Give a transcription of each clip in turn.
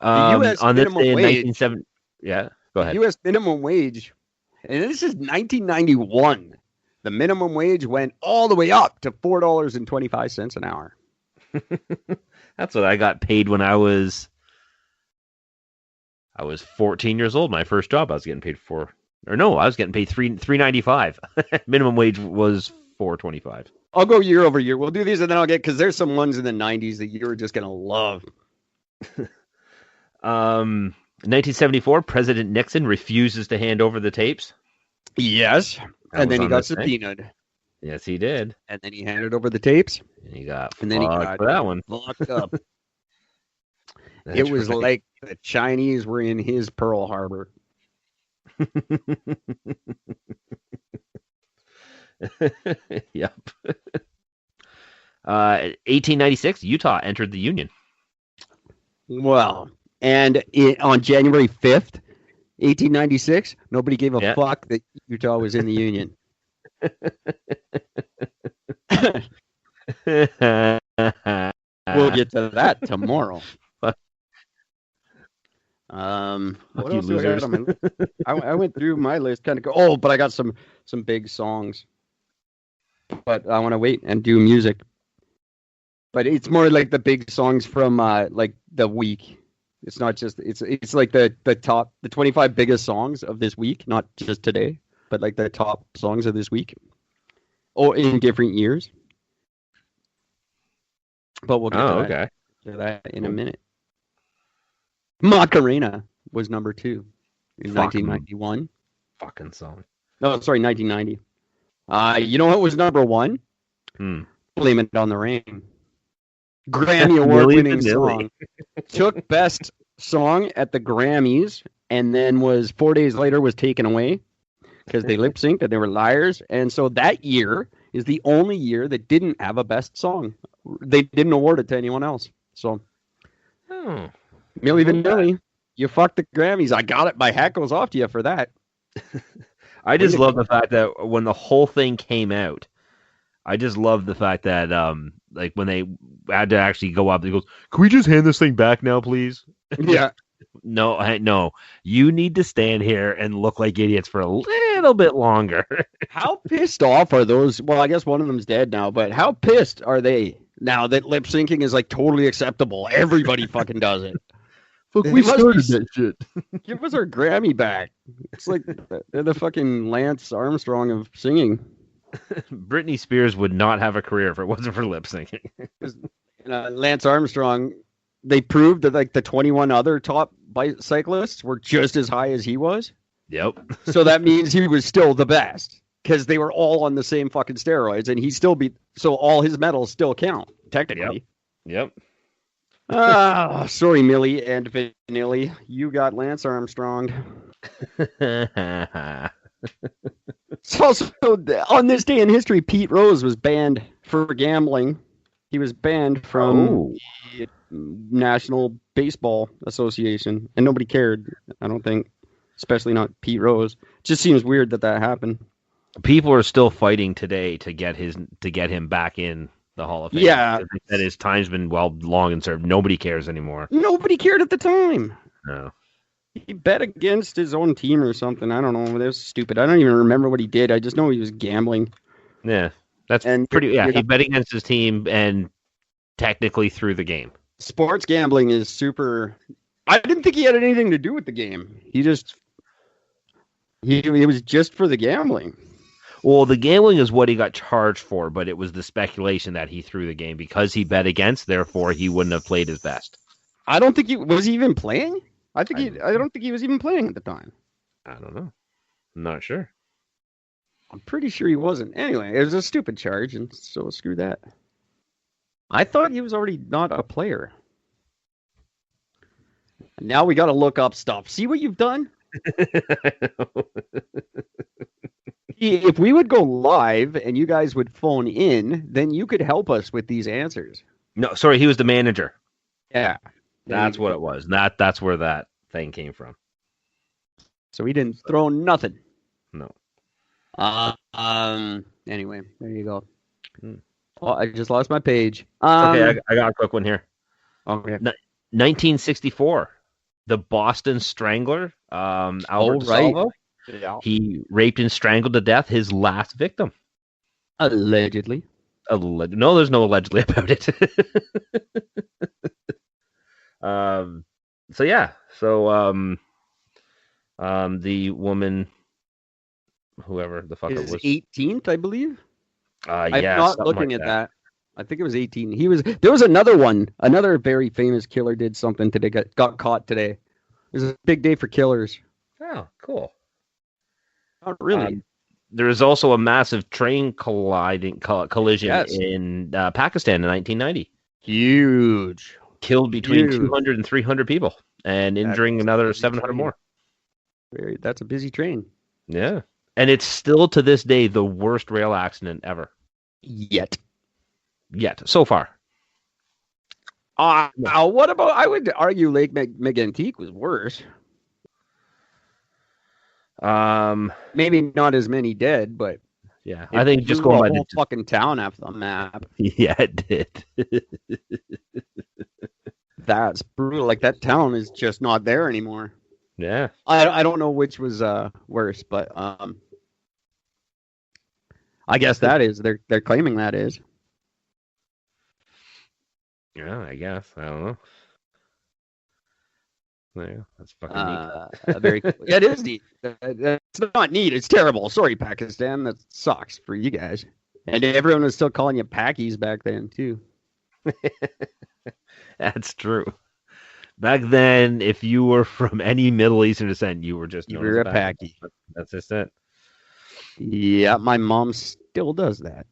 The U.S. On this minimum day in wage. 1970, yeah, go ahead. U.S. minimum wage, and this is 1991. The minimum wage went all the way up to $4.25 an hour. That's what I got paid when I was 14 years old. My first job, I was getting paid I was getting paid $3.95. Minimum wage was $4.25. I'll go year over year. We'll do these, and then I'll get, because there's some ones in the 90s that you're just gonna love. 1974, President Nixon refuses to hand over the tapes. Yes, and then he got subpoenaed. Yes, he did. And then he handed over the tapes. And he got and then he got for that one locked up. It was right. Like the Chinese were in his Pearl Harbor. Yep. 1896, Utah entered the Union. Well, and on January 5th, 1896, nobody gave a fuck that Utah was in the Union. We'll get to that tomorrow. What else do I got on my list? I went through my list kind of but I got some big songs. But I want to wait and do music. But it's more like the big songs from like the week. It's not just it's like the 25 biggest songs of this week, not just today, but like the top songs of this week. Or in different years. But we'll get to that in a minute. Macarena was number 2 in 1991. Fucking song. No, sorry, 1990. You know what was number 1? Blame It on the Rain. Grammy award-winning song. Took best song at the Grammys, and then 4 days later was taken away because they lip-synced and they were liars. And so that year is the only year that didn't have a best song. They didn't award it to anyone else. So, Milli Vanilli, you fucked the Grammys. I got it. My hat goes off to you for that. I just love the fact that when the whole thing came out, I just love the fact that like when they had to actually go up, he goes, "Can we just hand this thing back now, please?" Yeah. No. You need to stand here and look like idiots for a little bit longer. How pissed off are those? Well, I guess one of them's dead now, but how pissed are they now that lip syncing is like totally acceptable? Everybody fucking does it. Look, we started that shit. Give us our Grammy back. It's like they're the fucking Lance Armstrong of singing. Britney Spears would not have a career if it wasn't for lip syncing. Lance Armstrong, they proved that like the 21 other top cyclists were just as high as he was. Yep. So that means he was still the best because they were all on the same fucking steroids, and he still beat. So all his medals still count technically. Yep. Sorry, Millie and Vanilli, you got Lance Armstrong. So also on this day in history, Pete Rose was banned for gambling. He was banned from the National Baseball Association, and nobody cared. I don't think, especially not Pete Rose. It just seems weird that happened. People are still fighting today to get him back in the Hall of Fame. Yeah, that his time's been long and served. Nobody cares anymore. Nobody cared at the time. No. He bet against his own team or something. I don't know. That was stupid. I don't even remember what he did. I just know he was gambling. Yeah, that's pretty. Yeah, he bet against his team and technically threw the game. Sports gambling is super. I didn't think he had anything to do with the game. He was just for the gambling. Well, the gambling is what he got charged for, but it was the speculation that he threw the game because he bet against. Therefore, he wouldn't have played his best. I don't think was he even playing. I don't think he was even playing at the time. I don't know. I'm not sure. I'm pretty sure he wasn't. Anyway, it was a stupid charge, and so screw that. I thought he was already not a player. Now we got to look up stuff. See what you've done? If we would go live and you guys would phone in, then you could help us with these answers. No, sorry, he was the manager. Yeah. That's what it was. That's where that thing came from. So he didn't throw nothing. No. Anyway, there you go. Oh, I just lost my page. Okay, I got a quick one here. Okay. 1964. the Boston Strangler, Albert right. DeSalvo. Yeah. He raped and strangled to death his last victim. Allegedly. No, there's no allegedly about it. So yeah. So the woman, whoever the fuck it was, 18th, I believe. I'm yeah, not something looking like at that. I think it was 18. There was another one. Another very famous killer did something today. Got caught today. It was a big day for killers. Oh, cool. Not really. There was also a massive train collision in Pakistan in 1990. Huge. Killed between 200 and 300 people and injuring another 700 more. That's a busy train. Yeah. And it's still to this day the worst rail accident ever. Yet. So far. What about, I would argue Lake Megantic was worse. Maybe not as many dead, but yeah, I think just going by the whole fucking town off the map. Yeah, it did. That's brutal. Like, that town is just not there anymore. Yeah. I don't know which was worse, but I guess that is. They're claiming that is. Yeah, I guess. I don't know. Yeah, that's fucking neat. Very cool. Yeah, it is neat. It's not neat. It's terrible. Sorry, Pakistan. That sucks for you guys. And everyone was still calling you Packies back then, too. That's true. Back then, if you were from any Middle Eastern descent, you were just known as a Packie. That's just it. Yeah, my mom still does that.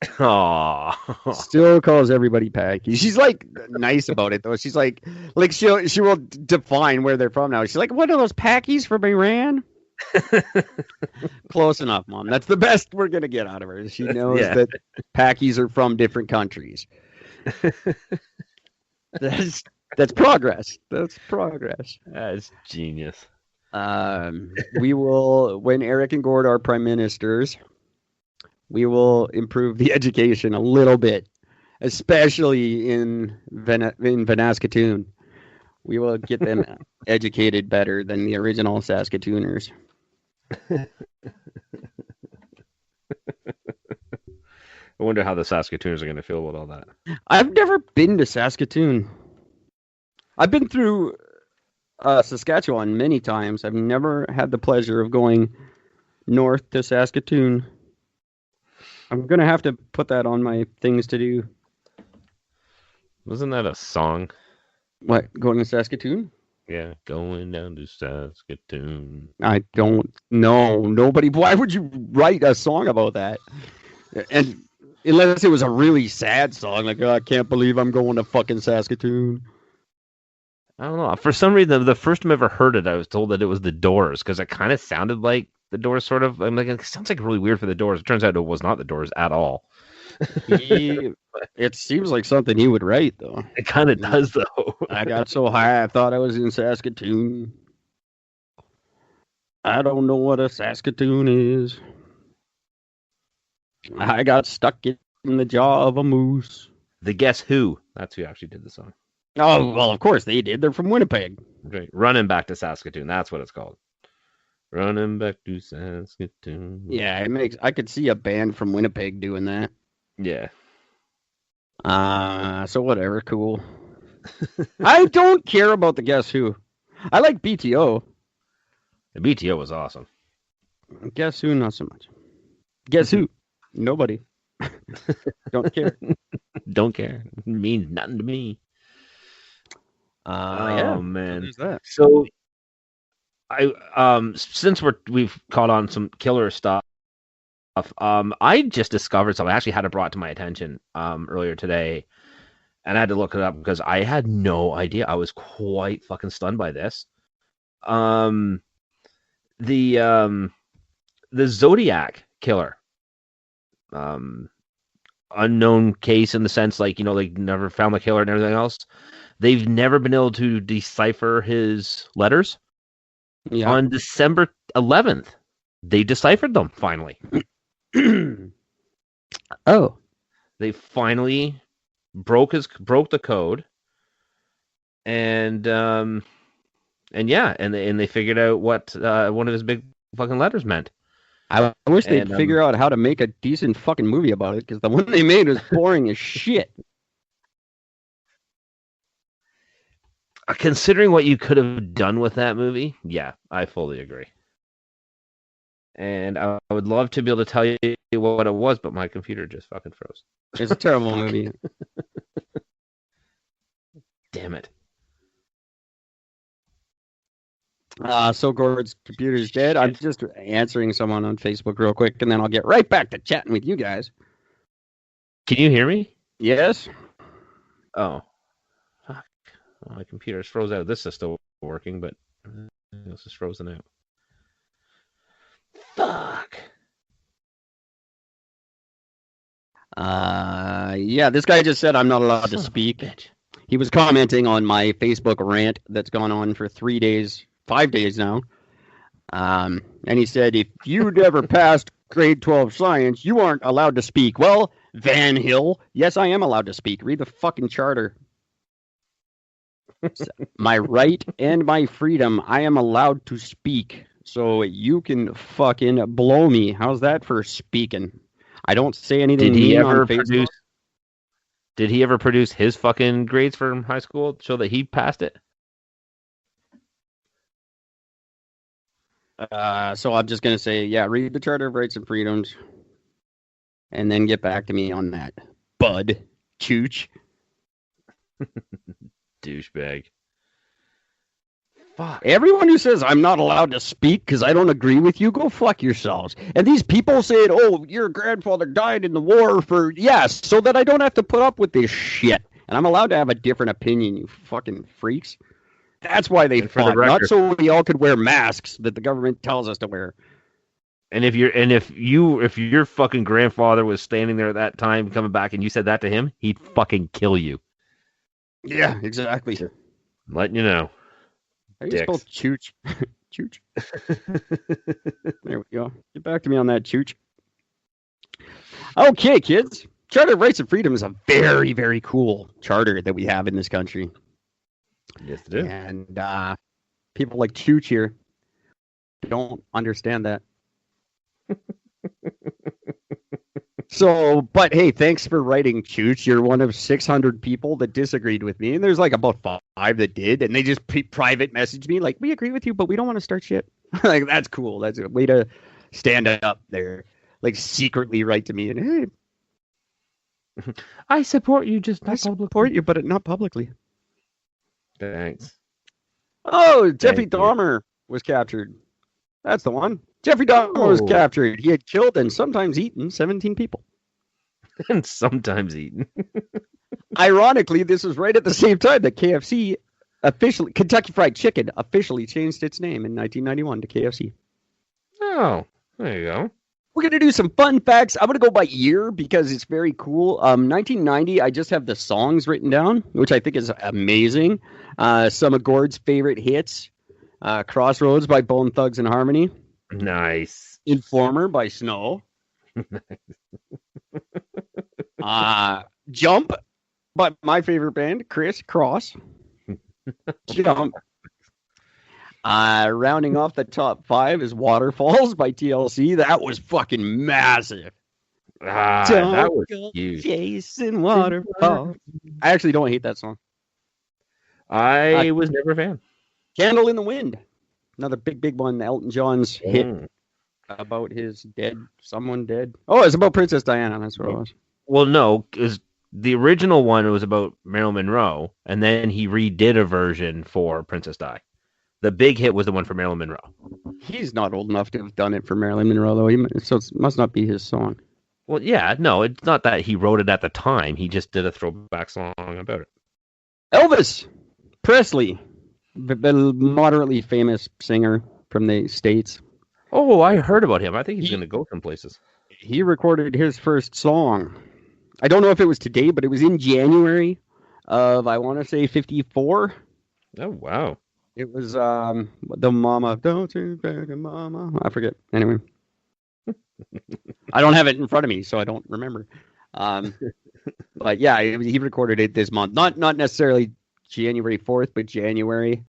Aww. Still calls everybody Packy. She's like nice about it though. She's like she will define where they're from now. She's like, what are those Packies from Iran? Close enough, Mom. That's the best we're gonna get out of her. She knows that Packies are from different countries. That's progress. That's progress. That's genius. We will, when Eric and Gord are prime ministers, we will improve the education a little bit, especially in Vanascatoon. We will get them educated better than the original Saskatooners. I wonder how the Saskatooners are going to feel about all that. I've never been to Saskatoon. I've been through Saskatchewan many times. I've never had the pleasure of going north to Saskatoon. I'm going to have to put that on my things to do. Wasn't that a song? What, going to Saskatoon? Yeah, going down to Saskatoon. I don't know. Nobody. Why would you write a song about that? And unless it was a really sad song, like, oh, I can't believe I'm going to fucking Saskatoon. I don't know. For some reason, the first time I ever heard it, I was told that it was the Doors because it kind of sounded like the Doors, sort of. I'm like, it sounds like really weird for the Doors. It turns out it was not the Doors at all. It seems like something he would write, though. It kind of does, though. I got so high, I thought I was in Saskatoon. I don't know what a Saskatoon is. I got stuck in the jaw of a moose. The Guess Who? That's who actually did the song. Oh, well, of course they did. They're from Winnipeg. Right. Running Back to Saskatoon. That's what it's called. Running Back to Saskatoon. Yeah, I could see a band from Winnipeg doing that. Yeah. So whatever, cool. I don't care about the Guess Who. I like BTO. The BTO was awesome. Guess Who, not so much. Guess Who? Nobody. Don't care. Don't care. It means nothing to me. Yeah. Man. That? So since we've caught on some killer stuff, I just discovered something. I actually had it brought to my attention earlier today, and I had to look it up because I had no idea. I was quite fucking stunned by this. The Zodiac killer, unknown case in the sense, like, they never found the killer and everything else. They've never been able to decipher his letters. Yeah. On December 11th, they deciphered them finally. Oh, they finally broke the code, and And they figured out what one of his big fucking letters meant. I wish they'd figure out how to make a decent fucking movie about it, because the one they made was boring as shit. Considering what you could have done with that movie, yeah, I fully agree. And I would love to be able to tell you what it was, but my computer just fucking froze. It's a terrible movie. Damn it. So Gord's computer's dead. I'm just answering someone on Facebook real quick, and then I'll get right back to chatting with you guys. Can you hear me? Yes. Oh. Fuck. Well, my computer's froze out. This is still working, but this is frozen out. Fuck. Yeah, this guy just said I'm not allowed to speak. He was commenting on my Facebook rant that's gone on for 3 days, 5 days now. And he said, if you'd ever passed grade 12 science, you aren't allowed to speak. Well, Van Hill, yes, I am allowed to speak. Read the fucking charter. My right and my freedom, I am allowed to speak. So you can fucking blow me. How's that for speaking? I don't say anything mean on Facebook. Did he ever produce his fucking grades from high school to show that he passed it? So I'm just going to say, yeah, read the Charter of Rights and Freedoms and then get back to me on that. Bud. Chooch. Douchebag. Fuck. Everyone who says I'm not allowed to speak because I don't agree with you, go fuck yourselves. And these people saying, oh, your grandfather died in the war for, yes, so that I don't have to put up with this shit. And I'm allowed to have a different opinion, you fucking freaks. That's why they fought, not so we all could wear masks that the government tells us to wear. And if your fucking grandfather was standing there at that time coming back and you said that to him, he'd fucking kill you. Yeah, exactly. Letting you know. How do you spell chooch? Chooch. There we go. Get back to me on that, chooch. Okay, kids. Charter of Rights and Freedom is a very, very cool charter that we have in this country. Yes, it is. And people like Chooch here don't understand that. So, but hey, thanks for writing, Chooch. You're one of 600 people that disagreed with me. And there's like about 5 that did. And they just private messaged me like, we agree with you, but we don't want to start shit. Like, that's cool. That's a way to stand up there. Like, secretly write to me and, hey, I support you, just not publicly. Support you, but not publicly. Thanks. Oh, Jeffrey Dahmer was captured. That's the one. Jeffrey Dahmer was captured. He had killed and sometimes eaten 17 people. And sometimes eaten. Ironically, this was right at the same time that KFC officially, Kentucky Fried Chicken officially changed its name in 1991 to KFC. Oh, there you go. We're going to do some fun facts. I'm going to go by year because it's very cool. 1990, I just have the songs written down, which I think is amazing. Some of Gord's favorite hits. Crossroads by Bone Thugs and Harmony. Nice. Informer by Snow. Jump by my favorite band, Criss Cross. Jump. Rounding off the top 5 is Waterfalls by TLC. That was fucking massive. That was huge. Chasing waterfalls. I actually don't hate that song. I was never a fan. Candle in the Wind. Another big one. Elton John's hit about his someone dead. Oh, it's about Princess Diana. That's what it was. Well, no, because the original one was about Marilyn Monroe, and then he redid a version for Princess Di. The big hit was the one for Marilyn Monroe. He's not old enough to have done it for Marilyn Monroe, though. So it must not be his song. Well, yeah, no, it's not that he wrote it at the time. He just did a throwback song about it. Elvis Presley. Moderately famous singer from the States. Oh, I heard about him. I think he's going to go some places. He recorded his first song. I don't know if it was today, but it was in January of, I want to say, 54. Oh, wow. It was the Mama, don't you beg Mama. I forget. Anyway. I don't have it in front of me, so I don't remember. But yeah, he recorded it this month. Not necessarily January 4th, but January.